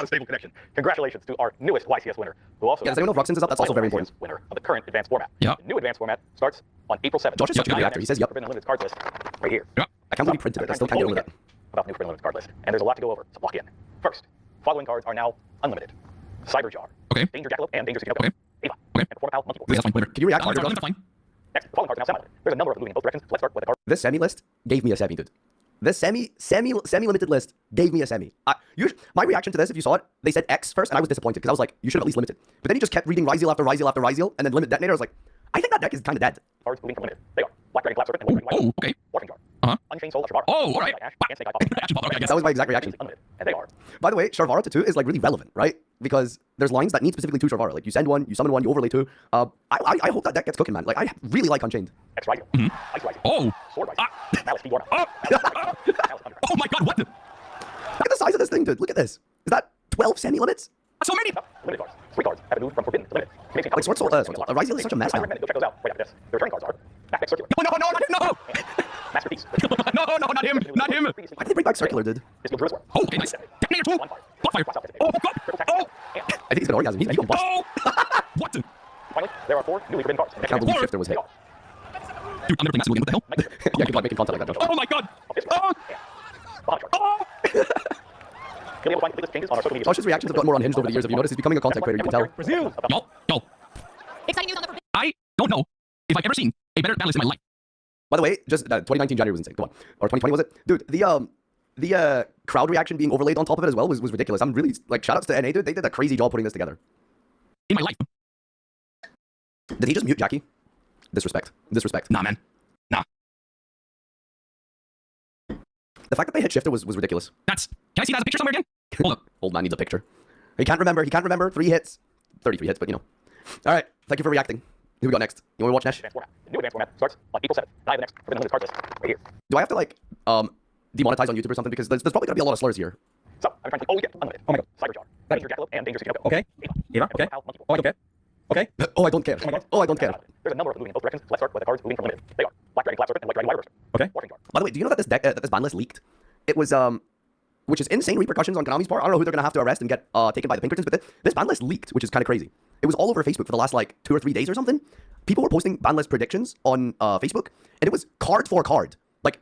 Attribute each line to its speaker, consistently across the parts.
Speaker 1: a stable connection. Congratulations to our newest YCS winner, who also
Speaker 2: does anyone know if Ruxins is up? That's also very important.
Speaker 1: Winner of the current advanced format.
Speaker 3: Yep.
Speaker 1: The new advanced format starts on April 7th.
Speaker 2: Josh is such a good reactor. He says yep.
Speaker 1: Forbidden Unlimited card list right here.
Speaker 3: Yep.
Speaker 2: I can't believe he printed it. I still can't get over that.
Speaker 1: About new Forbidden Unlimited card list. And there's a lot to go over, so lock in. First, following cards are now unlimited. Cyber Jar.
Speaker 3: Okay.
Speaker 1: Danger Jackalope and Danger City.
Speaker 3: Okay.
Speaker 1: Ava.
Speaker 3: Okay.
Speaker 1: And Formal Monkey Board.
Speaker 3: That's fine. Winner.
Speaker 2: Can you react?
Speaker 3: That's fine.
Speaker 1: Next, the following cards are now semi-limited. There's a number of moving in both directions. Let's start with the card.
Speaker 2: This semi list gave me a semi, dude. This semi-limited list gave me a semi. My reaction to this, if you saw it, they said X first, and I was disappointed because I was like, you should have at least limited. But then he just kept reading Ryzeal after Ryzeal after Ryzeal, and then limit detonator. I was like, I think that deck is kind of dead.
Speaker 1: Cards moving from limited. They are Black Dragon, Black Serpent, and White Dragon.
Speaker 3: Oh, okay.
Speaker 1: Watering Jar.
Speaker 3: Uh-huh.
Speaker 1: Unchained Soul, Sharvara.
Speaker 3: Oh, all right.
Speaker 1: Ash, and Snake Eye Pop.
Speaker 3: Action Pop, okay, I guess.
Speaker 2: That was my exact reaction.
Speaker 1: Unlimited. And they are.
Speaker 2: By the way, Sharvara to 2 is like really relevant, right? Because there's lines that need specifically 2 Sharvara. Like you send one, you summon one, you overlay 2. I hope that deck gets cooking, man. Like I really like Unchained.
Speaker 1: X Ryzeal.
Speaker 3: Mm-hmm.
Speaker 1: Ice Ryzeal.
Speaker 3: Oh.
Speaker 1: Sword Ryzeal. Malice Speed
Speaker 3: Oh. Oh my god, what?
Speaker 2: Look at the size of this thing, dude. Look at this. Is that 12 semi-limits?
Speaker 3: That's so many.
Speaker 1: Limited cards. 3 cards have been moved from Forbidden to Limited.
Speaker 2: Like Sword Soul, Ryzeal is such a mess
Speaker 1: I
Speaker 2: now.
Speaker 1: recommend that you go check those out right after this. The returning cards are Backdeck Circular.
Speaker 3: No.
Speaker 1: Masterpiece.
Speaker 3: No, not him. Not him.
Speaker 2: Why did they bring back Circular, dude?
Speaker 1: This Druid's War.
Speaker 3: Oh, okay, nice. Detonator 2. Blockfire. Oh, God. Oh.
Speaker 2: I think he's got orgasm. He's gonna bust.
Speaker 3: Oh. What?
Speaker 1: Finally, there are 4 newly forbidden cards.
Speaker 2: I can't believe Shifter was hit.
Speaker 3: Dude, I'm never thinking what the hell?
Speaker 2: Yeah, good luck making content like that, Josh.
Speaker 3: Oh my god. Oh. Oh.
Speaker 1: You'll be able to find complete changes on our social media.
Speaker 2: Josh's reactions have gotten more unhinged over the years. If you notice, he's becoming a content creator. You can tell.
Speaker 3: Brazil. Yo.
Speaker 4: Exciting news on the forbidden.
Speaker 3: I don't know if I've ever seen a better Banlist in my life.
Speaker 2: By the way, just 2019 January was insane. Come on, or 2020 was it, dude? The crowd reaction being overlaid on top of it as well was ridiculous. I'm really like shout outs to NA, dude. They did a crazy job putting this together.
Speaker 3: In my life.
Speaker 2: Did he just mute Jackie? Disrespect.
Speaker 3: Nah, man. Nah.
Speaker 2: The fact that they hit Shifter was ridiculous.
Speaker 3: Can I see that as a picture somewhere again? Hold up.
Speaker 2: Old man needs a picture. He can't remember. 3 hits. 33 hits, but you know. All right. Thank you for reacting. Who we got next? You want to watch Nesh?
Speaker 1: The new advanced format starts on April 7th. I have the next Forbidden Unlimited card list right here.
Speaker 2: Do I have to like demonetize on YouTube or something? Because there's probably gonna be a lot of slurs here.
Speaker 1: So, I'm trying to we get unlimited.
Speaker 5: Oh my god.
Speaker 1: Cyber Jar. Danger Jackalope and Danger City.
Speaker 5: Okay. Eva, okay. Oh, I don't care. Okay.
Speaker 2: Oh, I don't care. Oh, I don't care.
Speaker 1: There's a number of moving in both directions. Let's start with the cards moving from limited. They are Black Dragon, Black Serpent, and White Dragon, White Roaster.
Speaker 5: Okay.
Speaker 1: Watering Jar.
Speaker 2: By the way, do you know that this deck, this ban list leaked? It was which is insane repercussions on Konami's part. I don't know who they're gonna have to arrest and get taken by the Pinkertons, but this ban list leaked, which is kind of crazy. It was all over Facebook for the last like 2 or 3 days or something. People were posting ban list predictions on Facebook, and it was card for card, like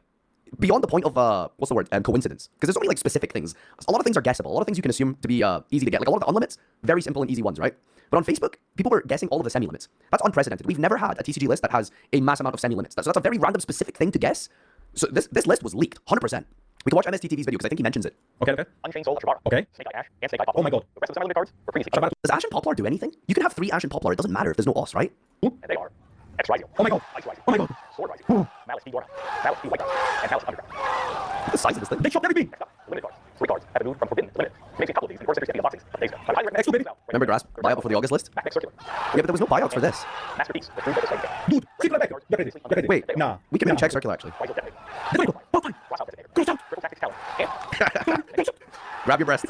Speaker 2: beyond the point of what's the word? Coincidence, because there's only like specific things. A lot of things are guessable. A lot of things you can assume to be easy to get. Like a lot of the unlimits, very simple and easy ones, right? But on Facebook, people were guessing all of the semi-limits. That's unprecedented. We've never had a TCG list that has a mass amount of semi-limits. So that's a very random, specific thing to guess. So this list was leaked, 100%. We can watch MSTTV's video because I think he mentions it.
Speaker 5: Okay.
Speaker 1: Unchained Soul, Sharvara.
Speaker 5: Okay.
Speaker 1: Snake Eye Ash, and Snake Eye Pop.
Speaker 5: Oh my god.
Speaker 1: The rest of the semi-limited cards were previously.
Speaker 2: Does Ash and Poplar do anything? You can have 3 Ash and Poplar. It doesn't matter if there's no Os, right?
Speaker 1: And they are X Ryzeal.
Speaker 5: Oh my god.
Speaker 1: Ice Ryzeal.
Speaker 5: Oh my god.
Speaker 1: Sword Ryzeal. Malice Speed Warhammer. Malice Speed White Dragon. And Malice Underground.
Speaker 2: Look at the size of this thing.
Speaker 5: They chopped everything.
Speaker 1: Next up, limited cards. 3 cards have been moved from Forbidden to Limited. Makes a couple of these in the course of the unboxings. But I highly recommend
Speaker 5: Excellent, baby.
Speaker 2: Remember Grasp? Buyout before the August list?
Speaker 1: Backdeck Circular.
Speaker 2: Yeah, but there was no buyouts for this.
Speaker 1: Masterpiece. The Druid's War.
Speaker 5: Dude, circular back. Get ready. Get ready.
Speaker 2: Wait,
Speaker 5: Nah.
Speaker 2: we can maybe check Circular actually.
Speaker 1: Ryzeal Detonator.
Speaker 5: Let's go. Pop time.
Speaker 1: Glass Out Detonator.
Speaker 5: Go down.
Speaker 1: Triple Tactics Talon. And
Speaker 2: Grab your breast.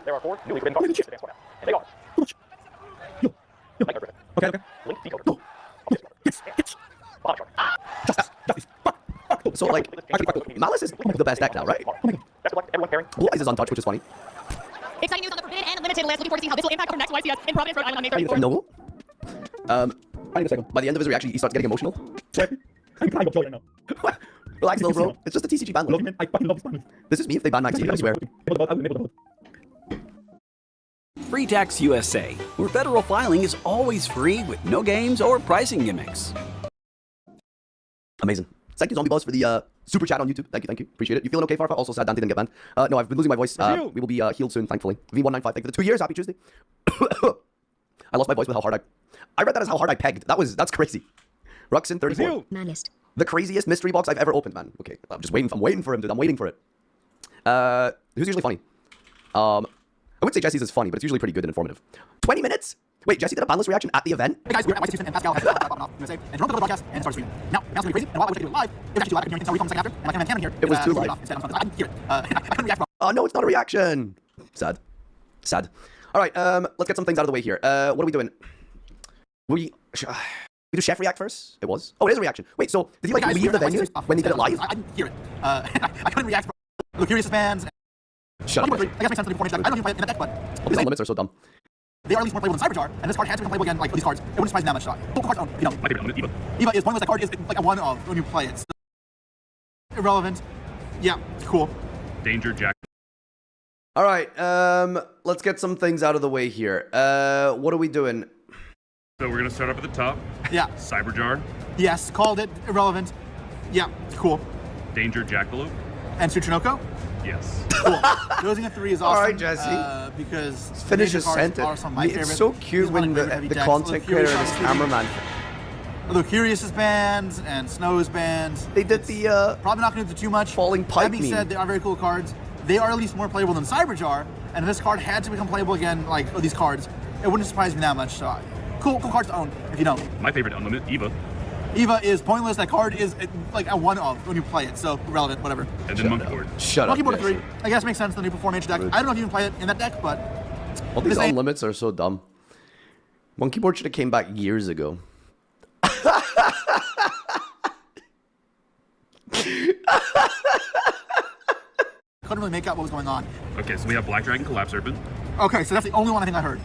Speaker 1: there are 4 newly forbidden cards in this advanced format. And they are
Speaker 5: Yo.
Speaker 1: Nightmare Griffin.
Speaker 5: Okay.
Speaker 1: Link Decoder.
Speaker 5: Go. Yes. Yes.
Speaker 1: Bahamut Jar.
Speaker 5: Justice. Fuck.
Speaker 2: So like, Malice is the best deck now, right?
Speaker 1: Oh my god. Best of luck, everyone pairing.
Speaker 2: Blue Eyes is untouched, which is funny.
Speaker 4: Exciting news on the forbidden and limited list. Looking forward to see how this will impact our next YCS in Providence, Rhode Island on May 34th.
Speaker 2: No.
Speaker 5: I need a second.
Speaker 2: By the end of his reaction, he starts getting emotional.
Speaker 5: I'm crying of joy right now.
Speaker 2: Relax, little bro. It's just a TCG ban
Speaker 5: I love
Speaker 2: list.
Speaker 5: you, man. I fucking love this man.
Speaker 2: This is me if they ban Max Heat, I swear.
Speaker 6: Free Tax USA, where federal filing is always free with no games or pricing gimmicks.
Speaker 2: Amazing. Thank you, Zombie Boss, for the super chat on YouTube. Thank you. Appreciate it. You feeling okay, Farfa? Also sad Dante didn't get banned. No, I've been losing my voice. We will be healed soon, thankfully. V195, thank you for the 2 years. Happy Tuesday. I lost my voice with how hard I read that as how hard I pegged. That's crazy. Ruxin 34.
Speaker 4: Banlist.
Speaker 2: The craziest mystery box I've ever opened, man. Okay, I'm waiting for him, dude. I'm waiting for it. Who's usually funny? I would say Jesse's is funny, but it's usually pretty good and informative. 20 minutes? Wait, Jesse did a Banlist reaction at the event?
Speaker 7: Hey guys, we're at YC and Pascal has USA, and Toronto the podcast and started streaming. Now, it's gonna be crazy, and while I wish I could do it live, it was actually too live. I can hear it, so we film the second after, and my cameraman Cameron here.
Speaker 2: It was too live.
Speaker 7: Instead, I didn't hear it. I couldn't react.
Speaker 2: Oh, no, it's not a reaction. Sad. All right, let's get some things out of the way here. What are we doing? We do Chef react first? It was. Oh, it is a reaction. Wait, so did he like leave the venue when he did it live?
Speaker 7: I didn't hear it. I couldn't react. Look, Curious fans.
Speaker 2: Shut up.
Speaker 7: I guess makes sense to do before Mage deck. I don't know if you play it in that deck, but
Speaker 2: All these limits are so dumb.
Speaker 7: they are at least more playable than Cyberjar, and this card has to become playable again, like with these cards. It wouldn't surprise me that much. Cool cards own, if you don't.
Speaker 3: My favorite element, Eva.
Speaker 7: Eva is pointless. That card is like a one of when you play it. So, irrelevant. Yeah, cool.
Speaker 3: Danger Jack.
Speaker 2: All right, let's get some things out of the way here. What are we doing?
Speaker 3: So we're gonna start up at the top.
Speaker 7: Yeah.
Speaker 3: Cyberjar,
Speaker 7: Yes, called it. Irrelevant. Yeah, cool.
Speaker 3: Danger Jackalope.
Speaker 7: And Tsuchinoko?
Speaker 3: Yes.
Speaker 7: Cool. Dosing at 3 is awesome.
Speaker 2: All right, Jesse.
Speaker 7: Because
Speaker 2: Finish
Speaker 7: major
Speaker 2: his
Speaker 7: cards
Speaker 2: sentence.
Speaker 7: are some of my
Speaker 2: It's
Speaker 7: favorites.
Speaker 2: so cute
Speaker 7: He's one
Speaker 2: when
Speaker 7: of my favorite heavy
Speaker 2: the
Speaker 7: decks.
Speaker 2: content
Speaker 7: Although
Speaker 2: creator and
Speaker 7: Curious
Speaker 2: his
Speaker 7: is
Speaker 2: cameraman,
Speaker 7: Although Curious's bands and Snow's bands.
Speaker 2: they did the
Speaker 7: Probably not going to do too much.
Speaker 2: falling pipe
Speaker 7: That being
Speaker 2: meme.
Speaker 7: said, they are very cool cards. They are at least more playable than Cyberjar, and if this card had to become playable again, like these cards, it wouldn't surprise me that much. So, cool cards to own if you don't.
Speaker 3: My favorite unlimited, Eva.
Speaker 7: Eva is pointless. That card is like a one of when you play it, so irrelevant, whatever.
Speaker 3: And then Monkey Board.
Speaker 2: Shut up.
Speaker 7: Monkey Board at
Speaker 2: Jesse.
Speaker 7: 3, I guess makes sense. The new Performance deck. I don't know if you can play it in that deck, but
Speaker 2: All these
Speaker 7: this ain't-
Speaker 2: unlimits are so dumb. Monkey Board should have came back years ago.
Speaker 7: couldn't really make out what was going on.
Speaker 3: Okay, so we have Black Dragon Collapse Serpent.
Speaker 7: Okay, so that's the only one I think I heard.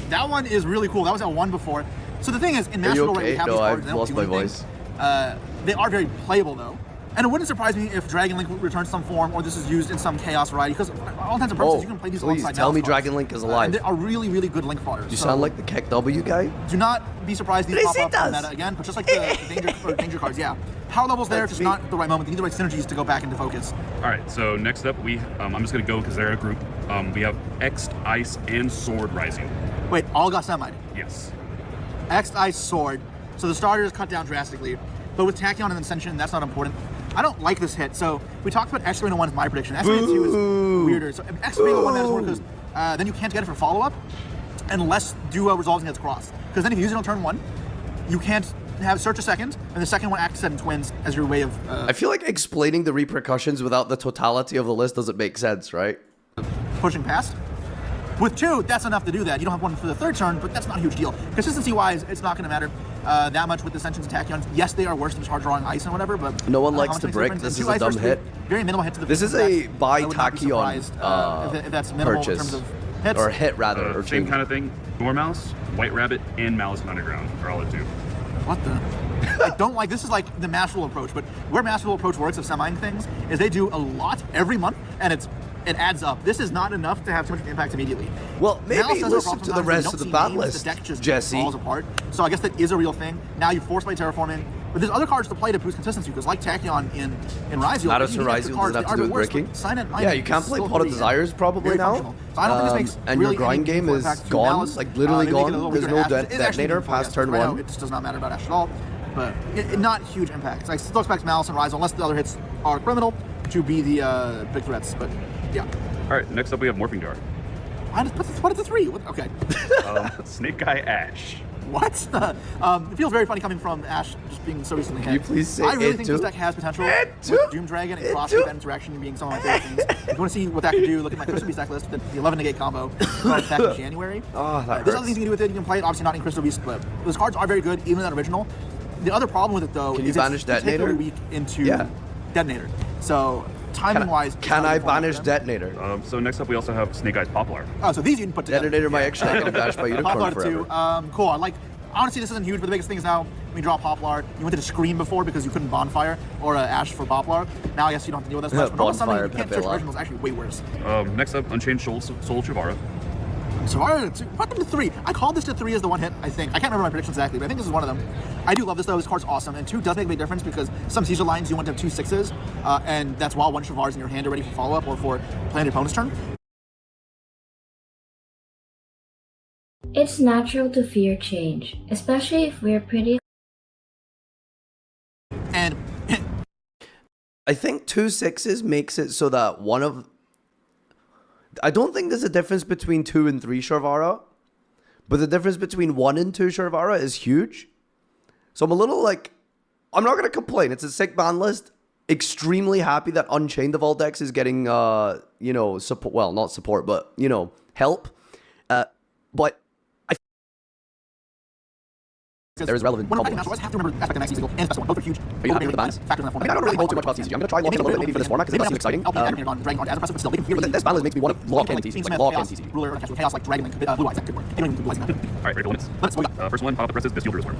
Speaker 7: That one is really cool. That was at 1 before. So the thing is, in
Speaker 2: Are you
Speaker 7: National, right, we
Speaker 2: okay?
Speaker 7: have
Speaker 2: No,
Speaker 7: these cards.
Speaker 2: I've
Speaker 7: They don't
Speaker 2: lost
Speaker 7: do
Speaker 2: my
Speaker 7: anything.
Speaker 2: voice.
Speaker 7: They are very playable though. And it wouldn't surprise me if Dragon Link returns some form, or this is used in some Chaos variety, because all intents and purposes, you can play these
Speaker 2: please
Speaker 7: alongside
Speaker 2: tell me
Speaker 7: Mouse cards.
Speaker 2: Dragon Link is alive.
Speaker 7: They are really, really good Link fodder.
Speaker 2: You sound like the Keck W guy.
Speaker 7: Do not be surprised these
Speaker 2: Yes,
Speaker 7: pop
Speaker 2: it
Speaker 7: up in
Speaker 2: does.
Speaker 7: meta again, but just like the danger cards, yeah. Power level's there,
Speaker 2: That's
Speaker 7: just
Speaker 2: me.
Speaker 7: not at the right moment. You need the right synergies to go back into focus.
Speaker 3: All right, so next up, I'm just gonna go because they're a group. We have X, Ice, and Sword Rising.
Speaker 7: Wait, all got semi'd.
Speaker 3: Yes.
Speaker 7: X, Ice, Sword. So the starter is cut down drastically. But with Tachyon and Ascension, that's not important. I don't like this hit. So we talked about X-Arena 1 is my prediction. X-Arena 2 is weirder. So X-Arena 1 matters more because then you can't get it for follow-up unless duo resolves and gets crossed. Because then if you use it on turn 1, you can't have search a second, and the second one acts 7 twins as your way of
Speaker 2: I feel like explaining the repercussions without the totality of the list doesn't make sense, right?
Speaker 7: pushing past. With 2, that's enough to do that. You don't have one for the 3rd turn, but that's not a huge deal. Consistency-wise, it's not going to matter that much with Ascensions and Tachyons. Yes, they are worse than hard drawing ice and whatever, but
Speaker 2: No one
Speaker 7: how
Speaker 2: likes
Speaker 7: much
Speaker 2: to
Speaker 7: makes
Speaker 2: brick.
Speaker 7: difference?
Speaker 2: This
Speaker 7: And
Speaker 2: is
Speaker 7: 2
Speaker 2: a
Speaker 7: ice
Speaker 2: dumb
Speaker 7: versus 3,
Speaker 2: hit.
Speaker 7: very minimal hit to the
Speaker 2: This is
Speaker 7: deck.
Speaker 2: a buy
Speaker 7: I would not be
Speaker 2: Tachyon
Speaker 7: surprised, if that's minimal in
Speaker 2: purchase.
Speaker 7: terms of hits.
Speaker 2: Or hit, rather. or
Speaker 3: Same
Speaker 2: change.
Speaker 3: kind of thing. Dormouse, White Rabbit, and Malice in Underground are all at 2.
Speaker 7: What the? I don't like, this is like the masterful approach, but where masterful approach works of semi things is they do a lot every month, and it adds up. This is not enough to have too much impact immediately.
Speaker 2: Well, maybe
Speaker 7: Malice does
Speaker 2: listen
Speaker 7: have
Speaker 2: to the
Speaker 7: sometimes where you
Speaker 2: rest
Speaker 7: don't
Speaker 2: of the
Speaker 7: see
Speaker 2: ban
Speaker 7: names,
Speaker 2: list,
Speaker 7: the deck just
Speaker 2: Jesse.
Speaker 7: falls apart. So I guess that is a real thing. Now you force play terraforming, but there's other cards to play to boost consistency, because like Tachyon in Ryziel,
Speaker 2: Matters
Speaker 7: you
Speaker 2: to
Speaker 7: need extra
Speaker 2: Ryziel
Speaker 7: cards.
Speaker 2: doesn't have
Speaker 7: They
Speaker 2: to do
Speaker 7: are
Speaker 2: with
Speaker 7: worse, but
Speaker 2: bricking.
Speaker 7: Silent
Speaker 2: Yeah,
Speaker 7: Island
Speaker 2: you can't
Speaker 7: is
Speaker 2: play
Speaker 7: still
Speaker 2: Pot of
Speaker 7: pretty,
Speaker 2: Desires probably
Speaker 7: very
Speaker 2: now.
Speaker 7: functional. So I don't think this makes
Speaker 2: And
Speaker 7: really
Speaker 2: your grind
Speaker 7: any
Speaker 2: game
Speaker 7: meaningful
Speaker 2: is
Speaker 7: impact to
Speaker 2: gone,
Speaker 7: Malice.
Speaker 2: like literally
Speaker 7: They make it a
Speaker 2: gone.
Speaker 7: little
Speaker 2: There's
Speaker 7: weaker
Speaker 2: no
Speaker 7: to Ash. It's actually
Speaker 2: detonator
Speaker 7: meaningful,
Speaker 2: past
Speaker 7: yes,
Speaker 2: turn
Speaker 7: right now
Speaker 2: 1.
Speaker 7: It just does not matter about Ash at all. But not huge impact. I still expect Malice and Ryziel, unless the other hits are criminal, to be the big threats. But yeah.
Speaker 3: All right, next up we have Morphing Jar.
Speaker 7: What is the 3? What, okay.
Speaker 3: Snake Eye Ash.
Speaker 7: What? It feels very funny coming from Ash just being so recently
Speaker 2: Can you please say
Speaker 7: I really
Speaker 2: it
Speaker 7: think
Speaker 2: too?
Speaker 7: this deck has potential
Speaker 2: It
Speaker 7: with
Speaker 2: too?
Speaker 7: Doom Dragon and
Speaker 2: It
Speaker 7: Cross
Speaker 2: too?
Speaker 7: that interaction being some of my favorite things. If you want to see what that can do, look at my Crystal Beast deck list, the 11 negate combo back in January.
Speaker 2: Oh, that
Speaker 7: There's
Speaker 2: hurts.
Speaker 7: other things you can do with it. You can play it, obviously not in Crystal Beast, but those cards are very good, even in that original. The other problem with it, though,
Speaker 2: Can you
Speaker 7: is
Speaker 2: banish
Speaker 7: it's
Speaker 2: Detonator?
Speaker 7: particularly weak into
Speaker 2: Yeah.
Speaker 7: Detonator. So, timing-wise... it's
Speaker 2: Can
Speaker 7: not
Speaker 2: I
Speaker 7: a good format
Speaker 2: banish
Speaker 7: for them.
Speaker 2: Detonator?
Speaker 3: So next up we also have Snake Eyes Poplar.
Speaker 7: Oh, so these you can put together.
Speaker 2: Detonator my extra negative dash by Unicorn
Speaker 7: Poplar
Speaker 2: forever.
Speaker 7: too. Cool. I like. Honestly, this isn't huge, but the biggest thing is now when you draw Poplar, you wanted to Scream before because you couldn't Bonfire or Ash for Poplar. Now I guess you don't have to deal with that as much. But also something
Speaker 2: Bonfire,
Speaker 7: you can't
Speaker 2: Pepe
Speaker 7: search
Speaker 2: La.
Speaker 7: originals is actually way worse.
Speaker 3: Next up, Unchained Soul Chivara.
Speaker 7: So what to 3? I called this to 3 as the one hit, I think. I can't remember my predictions exactly, but I think this is one of them. I do love this though. This card's awesome. And 2 does make a big difference because some seizure lines you want to have 2 6s, and that's while 1 Shivar's in your hand already for follow-up or for playing your opponent's turn.
Speaker 8: It's natural to fear change, especially if we're pretty.
Speaker 7: And
Speaker 2: I think 2 6s makes it so that one of... I don't think there's a difference between 2 and 3 Sharvara, but the difference between 1 and 2 Sharvara is huge. So I'm a little like... I'm not going to complain. It's a sick ban list. Extremely happy that Unchained of all decks is getting, support. Well, not support, but, help. But There is relevant
Speaker 7: When I'm
Speaker 2: combo
Speaker 7: I always have to remember aspect of next season and special one. Both are huge.
Speaker 2: Are you happy with the bans?
Speaker 7: Factors in that
Speaker 2: I mean, I don't really hold too much about TCG. I'm going to try launching a little bit maybe for this format because it does seem exciting.
Speaker 7: Dragon Guard as impressive, but still, they can
Speaker 2: But this ban list makes me want to lock in TCG. Like, lock in TCG.
Speaker 7: Ruler, Chaos, like Dragon Link, Blue Eyes, that could work. They don't even Blue Eyes.
Speaker 3: All right, ready for limits?
Speaker 7: Let's go.
Speaker 3: First one, pop up the presses, this Field Worm.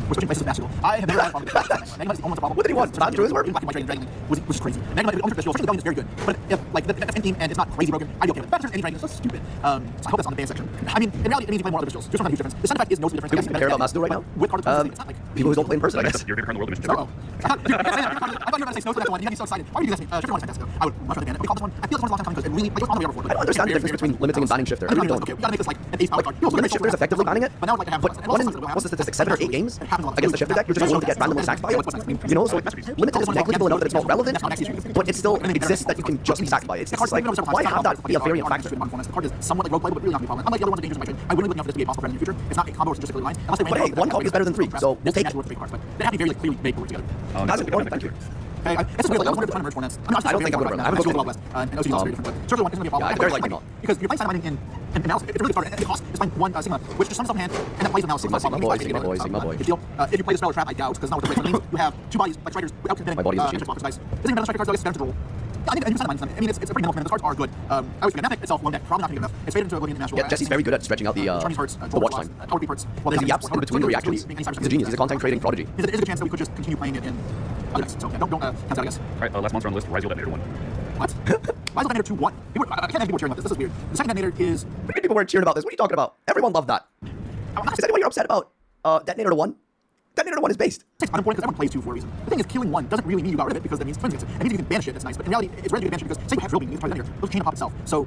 Speaker 7: We're switching places with basketball. I have never had a problem with that. Negative is almost a problem.
Speaker 2: What did he want? Ban Druid's Worm?
Speaker 7: Black and white Dragon Link was crazy. Negative almost visual. Especially the is very good. But if like that's end team and it's not crazy broken, I'd be okay with it. But any Dragon is so stupid. So I hope that's on the ban section. I mean, in reality, it means you play more other visuals. There's not a huge difference. The side effect is no difference.
Speaker 2: Do we care about Master right now?
Speaker 7: With cards, it's not like
Speaker 2: People who don't play in person, I guess.
Speaker 3: Your favorite card in the world, the mission.
Speaker 7: Oh. I thought you were going to say Snow for that one. You had me so excited. Why would you do that to me? Shifter one is fantastic. I would much rather ban it. We call this one. I feel this one's a long time because it really like goes all the way over.
Speaker 2: I don't understand the difference between limiting and banning Shifter. I really don't.
Speaker 7: Okay, we gotta make this like an ace power card.
Speaker 2: Limit Shifter is effectively banning it.
Speaker 7: But now like I have
Speaker 2: But what's the statistic? 7 or 8 games against the Shifter deck, you're just going to get randomly sacked by it. You know, so limited is negligible enough that it's not relevant, but it still exists that you can just be sacked by it. It's just like, why have that be a variant factor?
Speaker 7: The card is somewhat like roguelike, but really not be unlike the other ones that dangerous in my trade. I wouldn't look enough for this to be a possible friend in the future. It's not a combo or statistically aligned. Unless they
Speaker 2: But hey, one copy is better than 3, so we'll take it.
Speaker 7: But they have to be very like, clearly made to work together.
Speaker 2: Thank you.
Speaker 7: Hey, it's just weird. Like, I was wondering if merge formats.
Speaker 2: I don't think I would have run that. I haven't
Speaker 7: Wild West. And OCD is very different. But Circle 1 is going to be a problem.
Speaker 2: Yeah, very likely not.
Speaker 7: Because you're playing Sign Mining in mouse. It's really hard. And the cost is playing one Sigma, which just sums up hand, and that plays with mouse.
Speaker 2: Sigma boy.
Speaker 7: If you play the spell or trap, I doubt, because it's not what the play. So it means you have 2 bodies, like strikers, without contending.
Speaker 2: My body is a machine.
Speaker 7: Dice. Doesn't even matter striker cards, so I guess it's better to roll. I think Sign Mining. I mean, it's a pretty minimal. The cards are good. I always forget. Mathematic itself, one deck, probably not going to be good enough. It's faded into Oblivion International.
Speaker 2: Yeah, Jesse's very good at stretching out the watch time.
Speaker 7: Power hurts.
Speaker 2: Because he yaps in between the reactions. He's a genius. He's a content creating prodigy.
Speaker 7: There's a good chance that we could just continue playing it in other decks. So yeah, don't count that, I guess.
Speaker 3: All right, last monster on the list, Rise Detonator 1.
Speaker 7: What? Rise Detonator 2-1. I can't have people cheering about this. This is weird. The second detonator is...
Speaker 2: People weren't cheering about this. What are you talking about? Everyone loved that. Is anyone you're upset about Detonator to 1? Detonator to 1 is based.
Speaker 7: It's unimportant because everyone plays 2 for a reason. The thing is, killing 1 doesn't really mean you got rid of it because that means twins against it. It means you can banish it, that's nice. But in reality, it's rare to banish it because say you have drill beam, you can try Detonator. Those chain pop itself. So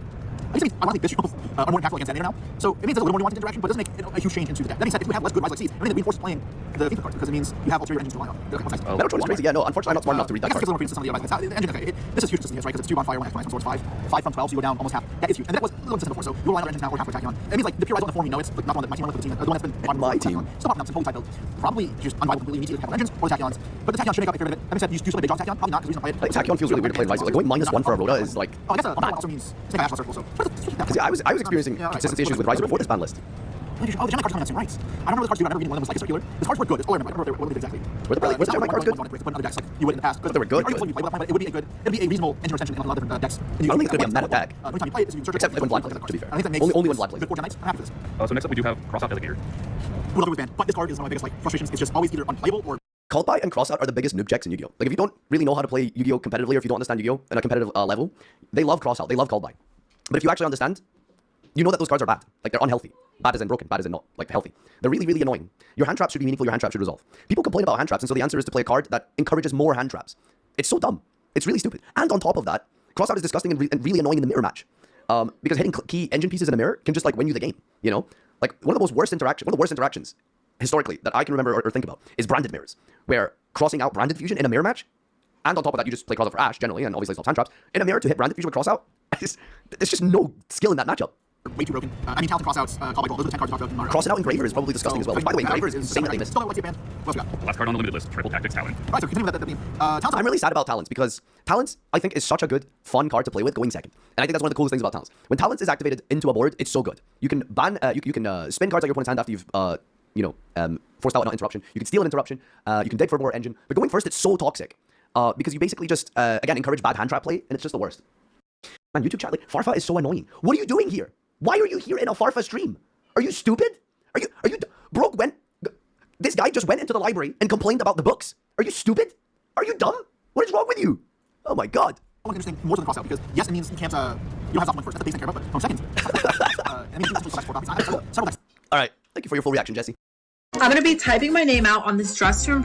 Speaker 7: I guess it means ironically this shield are more impactful against Detonator now. So it means there's a little more nuanced interaction, but it doesn't make a huge change into the deck. That being said, if you have less good Rise like Seeds, I mean it reinforces playing the FIFA card because it means you have ulterior engines to rely on.
Speaker 2: Metatron is crazy. Yeah, no, unfortunately I'm not smart enough to read that
Speaker 7: I guess
Speaker 2: card.
Speaker 7: it's a little more credence to some of the other guys. This is huge consistently, right? Because it's 2 bonfire, 1 exponential source, 5 from 12, so you go down almost half. That is huge. And that was a little consistent before, so you'll rely on other engines now or halfway attacking on. It means like the pure Rise on the form, you know, it's like not the one that my team went with the team, the one that's been
Speaker 2: My team.
Speaker 7: Still popping up some holy type build. Probably just unrivaled completely immediately with engines or Tachyons. But the Tachyon should make up a fair bit of it. Having said, you do something big on Tachyon, probably not because the reason I played it.
Speaker 2: Like, Tachyon feels really weird to play in Rise. Like going -1 for a Rhoda is like.
Speaker 7: Oh, I guess a also means it's like a national circle, so.
Speaker 2: Because I was experiencing consistency issues with Rise before this ban list.
Speaker 7: Oh, the Gemini cards coming out rights. I don't remember the cards do. I remember reading one of them was like a circular. The cards were good. It's all I remember. I don't remember what they did exactly.
Speaker 2: Were the Gemini cards good?
Speaker 7: But other decks like you would in the past.
Speaker 2: But they were good.
Speaker 7: Arguably, you play with that, but it would be a good. It'd be a reasonable engine extension in a lot of different decks.
Speaker 2: I don't think it's gonna be a meta deck.
Speaker 7: Every time you play it, you search
Speaker 2: Except when blind plays it, to be fair.
Speaker 7: I think that makes
Speaker 2: Only when blind plays it.
Speaker 7: good for Gemites. I'm happy with this.
Speaker 3: So next up we do have Crossout Delegator.
Speaker 7: Would love to ban, but this card is one of my biggest like frustrations. It's just always either unplayable or.
Speaker 2: Called by and Crossout are the biggest noob checks in Yu-Gi-Oh! Like if you don't really know how to play Yu-Gi-Oh! Competitively, or if you don't understand Yu-Gi-Oh! at a competitive level, they love Crossout, they love Called by. But if you actually understand, you know that those cards are bad. Like they're unhealthy. Bad as in broken, bad as in not like healthy. They're really, really annoying. Your hand traps should be meaningful, your hand traps should resolve. People complain about hand traps, and so the answer is to play a card that encourages more hand traps. It's so dumb. It's really stupid. And on top of that, Crossout is disgusting and really annoying in the mirror match. Because hitting key engine pieces in a mirror can just like win you the game, you know? Like one of the worst interactions historically that I can remember or think about is branded mirrors, where crossing out branded fusion in a mirror match, and on top of that you just play Crossout for Ash generally, and obviously it's hand traps, in a mirror to hit branded fusion with Crossout, there's just no skill in that matchup.
Speaker 7: Way too broken. I mean, talented crossouts, call by goal. Those are the 10 cards we talked about.
Speaker 2: Crossing out Engraver is probably disgusting as well. Which, by the way, Engraver is insane that they missed.
Speaker 7: Still like band. What else we got?
Speaker 3: The last card on the limited list, Triple Tactics Talon.
Speaker 7: Right, so continue with that theme. Talents.
Speaker 2: I'm really sad about Talents because Talents, I think, is such a good, fun card to play with going second. And I think that's one of the coolest things about Talents. When Talents is activated into a board, it's so good. You can ban, you can spin cards out your opponent's hand after you've, forced out an interruption. You can steal an interruption. You can dig for more engine. But going first, it's so toxic because you basically just, again, encourage bad hand trap play, and it's just the worst. Man, YouTube chat, like, Farfa is so annoying. What are you doing here? Why are you here in a Farfa stream? Are you stupid? Are you, bro, this guy just went into the library and complained about the books. Are you stupid? Are you dumb? What is wrong with you? Oh my god.
Speaker 7: One interesting more than the crossout because yes, it means you can't, you don't have someone first. That's the base I care about, but from second. It means you select 4 copies. Several decks.
Speaker 2: All right. Thank you for your full reaction, Jesse.
Speaker 9: I'm going to be typing my name out on this dress room